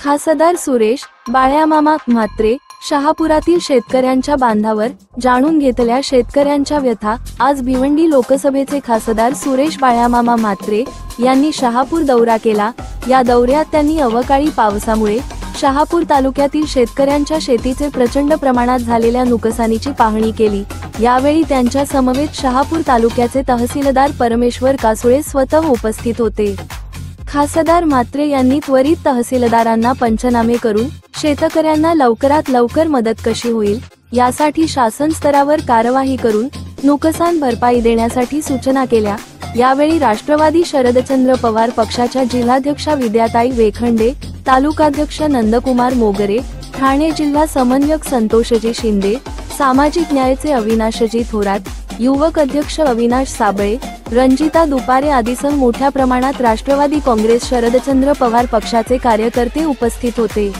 खासदार सुरेश बाळ्यामामा म्हात्रे शहापुरातील शेतकऱ्यांच्या बांधावर जाणून घेतल्या शेतकऱ्यांच्या व्यथा। आज भिवंडी लोकसभेचे खासदार सुरेश बाळ्यामामा म्हात्रे यांनी शहापूर दौरा केला। या दौऱ्यात त्यांनी अवकाळी पावसामुळे शहापूर तालुक्यातील शेतकऱ्यांच्या शेतीचे प्रचंड प्रमाणात झालेल्या नुकसानीची पाहणी केली। यावेळी त्यांच्या समवेत शहापूर तालुक्याचे तहसीलदार परमेश्वर कासुळे स्वतः उपस्थित होते। खासदार म्हात्रे यांनी त्वरित तहसीलदारांना पंचनामे करून शेतकऱ्यांना लवकरात लवकर मदत कशी होईल यासाठी शासन स्तरावर कार्यवाही करून नुकसान भरपाई देण्यासाठी सूचना केल्या। यावेळी राष्ट्रवादी शरदचंद्र पवार पक्षाच्या जिल्हाध्यक्षा विद्याताई वेखंडे, तालुकाध्यक्ष नंदकुमार मोगरे, ठाणे जिल्हा समन्वयक संतोषजी शिंदे, सामाजिक न्यायाचे अविनाशजी थोरात, युवक अध्यक्ष अविनाश साबळे, रणजिता दुपारे आदीसह मोठ्या प्रमाणात राष्ट्रवादी काँग्रेस शरदचंद्र पवार पक्षाचे कार्यकर्ते उपस्थित होते।